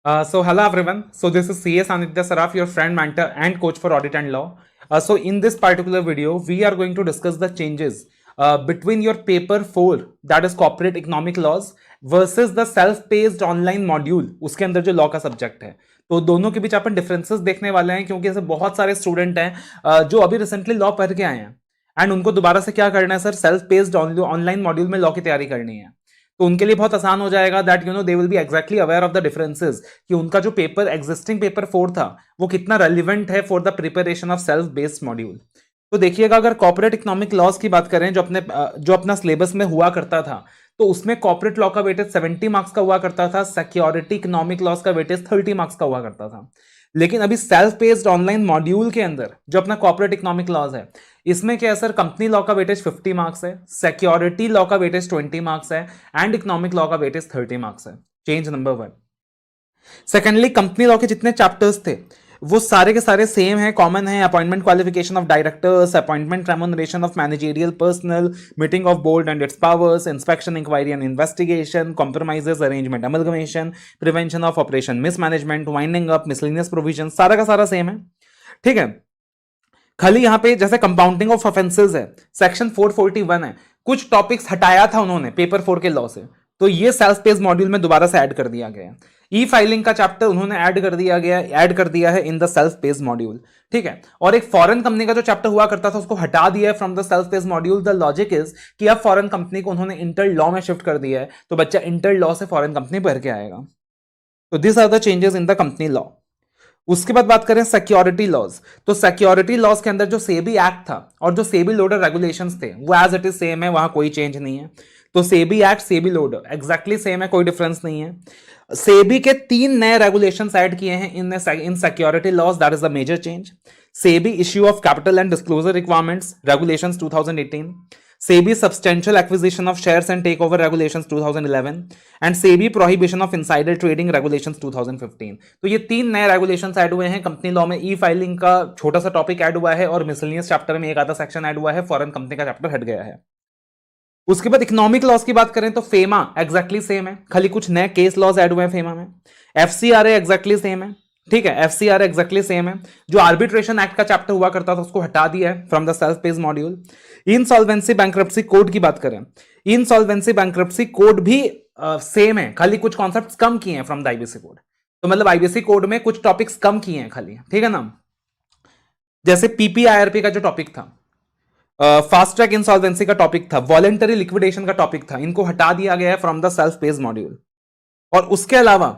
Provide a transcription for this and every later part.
So hello everyone. So this is CS Anitya Saraf, your friend, mentor, and coach for audit and law. So in this particular video, we are going to discuss the changes between your paper 4, that is corporate economic laws, versus the self-paced online module. उसके अंदर जो law का subject है, तो दोनों के बीच अपन differences देखने वाले हैं, क्योंकि ऐसे बहुत सारे स्टूडेंट हैं जो अभी रिसेंटली लॉ पढ़ के आए हैं एंड उनको दोबारा से क्या करना है sir, self paced online module में लॉ की तैयारी करनी है। तो उनके लिए बहुत आसान हो जाएगा that they will be exactly aware of the differences कि उनका जो पेपर एग्जिस्टिंग पेपर 4 था वो कितना रेलिवेंट है for the preparation of self based module. तो देखिएगा, अगर कॉर्पोरेट इकोनॉमिक लॉज की बात करें जो अपना सिलेबस में हुआ करता था, तो उसमें कॉर्पोरेट लॉ का वेटेज 70 मार्क्स का हुआ करता था, सिक्योरिटी इकोनॉमिक लॉज का वेटेज 30 मार्क्स का हुआ करता था। लेकिन अभी सेल्फ बेस्ड ऑनलाइन मॉड्यूल के अंदर जो अपना कॉर्पोरेट इकोनॉमिक लॉज है, इसमें क्या है सर, कंपनी लॉ का वेटेज 50 मार्क्स है, सिक्योरिटी लॉ का वेटेज 20 मार्क्स है एंड इकोनॉमिक लॉ का वेटेज 30 मार्क्स है। Change number 1। Secondly, company law के जितने चैप्टर्स थे वो सारे के सारे सेम है, कॉमन है। Appointment qualification of directors, appointment remuneration of managerial personnel, meeting of board and its powers, inspection inquiry and investigation, compromises arrangement amalgamation, prevention of oppression mismanagement, winding up, miscellaneous provision, सारा का सारा same है। ठीक है, खाली यहां पे जैसे कंपाउंडिंग ऑफ ऑफेंसेस है, सेक्शन 441 है, कुछ टॉपिक्स हटाया था उन्होंने पेपर 4 के लॉ से, तो ये सेल्फ पेस्ड मॉड्यूल में दोबारा से ऐड कर दिया गया है। ई फाइलिंग का चैप्टर उन्होंने ऐड कर दिया है in the self paced module. ठीक है, और एक फॉरेन कंपनी का जो चैप्टर हुआ करता था उसको हटा दिया है from the self paced module. The logic is कि अब फॉरेन कंपनी को उन्होंने इंटर लॉ में शिफ्ट कर दिया है, तो बच्चा इंटर लॉ से फॉरेन कंपनी भर के आएगा। तो this are the changes in the company law. उसके बाद बात करें सिक्योरिटी लॉज, तो सिक्योरिटी लॉज के अंदर जो सेबी एक्ट था और जो सेबी लोडर रेगुलेशंस थे वो एज इट इज सेम है, वहां कोई चेंज नहीं है। तो SEBI act, SEBI loader exactly same है, कोई डिफरेंस नहीं है। सेबी के 3 नए रेगुलेशंस ऐड किए हैं in security laws, that is the major change. SEBI issue of capital and disclosure requirements regulations 2018, SEBI substantial acquisition of shares and takeover regulations 2011 and SEBI prohibition of insider trading regulations 2015। तो ये 3 नए regulations add हुए हैं company law में। ई filing का छोटा सा topic add हुआ है और मिसलेनियस चैप्टर में एक आधा सेक्शन ऐड हुआ है, फॉरेन कंपनी का चैप्टर हट गया है। उसके बाद इकोनॉमिक लॉस की बात करें तो फेमा एग्जैक्टली सेम है, खाली कुछ नए केस लॉज ऐड हुए हैं फेमा में। एफसीआरए एग्जैक्टली सेम है। ठीक है, एफसीआरए एग्जैक्टली सेम है। जो आर्बिट्रेशन एक्ट का चैप्टर हुआ करता था उसको हटा दिया है from the self paced module. Insolvency bankruptcy code की बात करें, इनसॉल्वेंसी बैंक्रप्सी कोड भी सेम है, खाली कुछ कॉन्सेप्ट्स कम किए हैं फ्रॉम द आईबीसी कोड। तो मतलब आईबीसी कोड में कुछ टॉपिक्स कम किए हैं खाली, ठीक है ना। जैसे पीपीआईआरपी का जो टॉपिक था, फास्ट ट्रैक इंसॉल्वेंसी का टॉपिक था, वॉलेंटरी लिक्विडेशन का टॉपिक था, इनको हटा दिया गया है from the self paced module. और उसके अलावा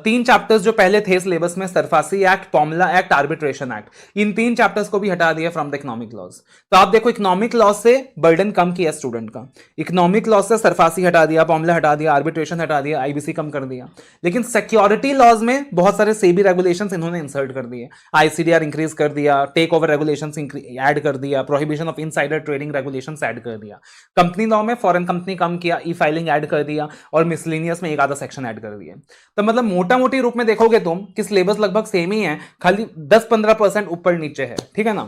3 चैप्टर्स जो पहले थे सिलेबस में, SARFAESI act, PMLA act, arbitration act, in 3 chapters को भी हटा दिया फ्रॉम द इकोनॉमिक लॉज। तो आप देखो, इकोनॉमिक लॉज से बर्डन कम किया स्टूडेंट का, इकोनॉमिक लॉज से सरफासी हटा दिया, पॉमला हटा दिया, आर्बिट्रेशन हटा दिया, आईबीसी कम कर दिया। लेकिन सिक्योरिटी लॉज में बहुत सारे सेबी रेगुलेशंस इन्होंने इंसर्ट कर दिए, आईसीडीआर इंक्रीज कर दिया, टेक ओवर रेगुलेशंस ऐड कर दिया, prohibition of insider trading regulations add कर दिया। कंपनी लॉ में फॉरेन कंपनी कम किया, ई फाइलिंग ऐड कर दिया और मिसलेनियस में एक आधा सेक्शन ऐड कर दिया। तो मतलब मोटा मोटी रूप में देखोगे तुम कि सिलेबस लगभग सेम ही है, खाली 10-15% ऊपर नीचे है, ठीक है ना।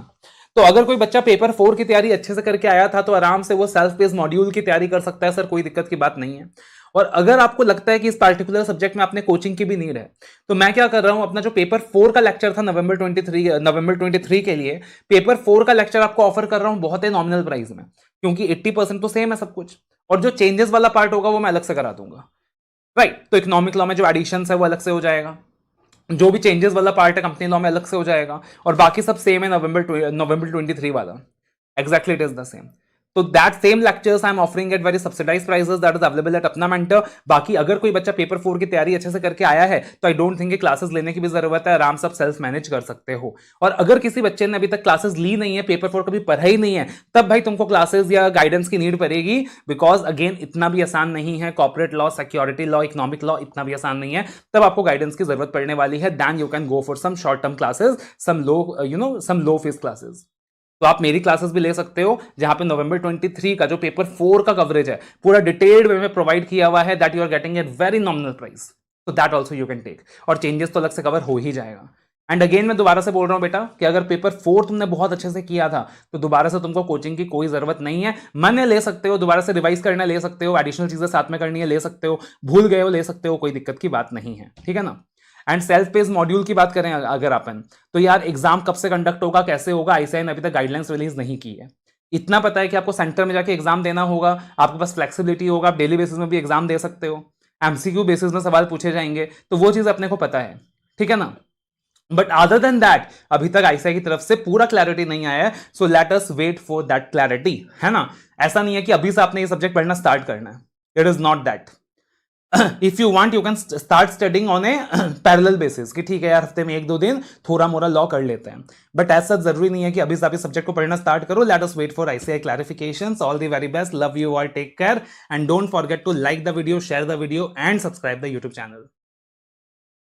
तो अगर कोई बच्चा पेपर 4 की तैयारी अच्छे से करके आया था तो आराम से वो सेल्फ पेस्ड मॉड्यूल की तैयारी कर सकता है सर, कोई दिक्कत की बात नहीं है। और अगर आपको लगता है कि इस पार्टिकुलर सब्जेक्ट में आपने कोचिंग की भी नीड है, तो मैं क्या कर रहा हूं, अपना जो पेपर 4 का लेक्चर था नवंबर 23 के लिए, पेपर 4 का लेक्चर आपको ऑफर कर रहा हूं बहुत ही नॉमिनल प्राइस में, क्योंकि 80% तो सेम है सब कुछ, और जो चेंजेस वाला पार्ट होगा वो मैं अलग से करा दूंगा। राइट, तो इकोनॉमिक लॉ में जो एडिशंस है वो अलग से हो जाएगा, जो भी चेंजेस वाला पार्ट है कंपनी लॉ में अलग से हो जाएगा, और बाकी सब सेम है नवंबर 23 वाला, exactly it is the same. तो that same lectures I am offering at very subsidized prices, that is available at अपना मेंटर। बाकी अगर कोई बच्चा पेपर 4 की तैयारी अच्छे से करके आया है तो आई डोंट थिंक क्लासेस लेने की भी जरूरत है, आराम से आप सेल्फ मैनेज कर सकते हो। और अगर किसी बच्चे ने अभी तक क्लासेस ली नहीं है, पेपर 4 कभी पढ़ा ही नहीं है, तब भाई तुमको क्लासेस या गाइडेंस की नीड पड़ेगी, बिकॉज अगेन इतना भी आसान नहीं है, corporate law, security law, economic law इतना भी आसान नहीं है। तब आपको गाइडेंस की जरूरत पड़ने वाली है, then you can go for some short term classes, some low fees classes. तो आप मेरी क्लासेस भी ले सकते हो, जहां पे नवंबर 23 का जो पेपर 4 का कवरेज है पूरा डिटेल्ड वे में प्रोवाइड किया हुआ है, that you are getting at very nominal price, तो that also you can take, और चेंजेस तो अलग से कवर हो ही जाएगा। एंड अगेन मैं दोबारा से बोल रहा हूं बेटा कि अगर पेपर 4 तुमने बहुत अच्छे से किया था तो दोबारा से तुमको कोचिंग की कोई जरूरत नहीं है, मन ले सकते हो, दोबारा से रिवाइज करना ले सकते हो, एडिशनल चीजें साथ में करनी है ले सकते हो, भूल गए हो ले सकते हो, कोई दिक्कत की बात नहीं है, ठीक है ना। एंड सेल्फ पेस मॉड्यूल की बात करें अगर अपन, तो यार एग्जाम कब से कंडक्ट होगा, कैसे होगा, आईसीएआई ने अभी तक गाइडलाइंस रिलीज नहीं की है। इतना पता है कि आपको सेंटर में जाके एग्जाम देना होगा, आपके पास फ्लेक्सिबिलिटी होगा, आप डेली बेसिस में भी एग्जाम दे सकते हो, एमसीक्यू बेसिस में सवाल पूछे जाएंगे, तो वो चीज अपने को पता है, ठीक है ना। बट अदर देन दैट अभी तक आईसीआई की तरफ से पूरा क्लैरिटी नहीं आया है, so let us wait for that clarity, है ना। ऐसा नहीं है कि अभी से आपने ये सब्जेक्ट पढ़ना स्टार्ट करना है, it is not that. If you want you can start studying on A parallel basis, कि ठीक है यार हफ्ते में 1-2 दिन थोड़ा मोड़ा लॉ कर लेते हैं, बट ऐसा जरूरी नहीं है कि अभी से आप इस सब्जेक्ट को पढ़ना स्टार्ट करो। Let us wait for ICI clarifications. All the very best, love you all, take care and don't forget to like the video, share the video and subscribe the YouTube channel.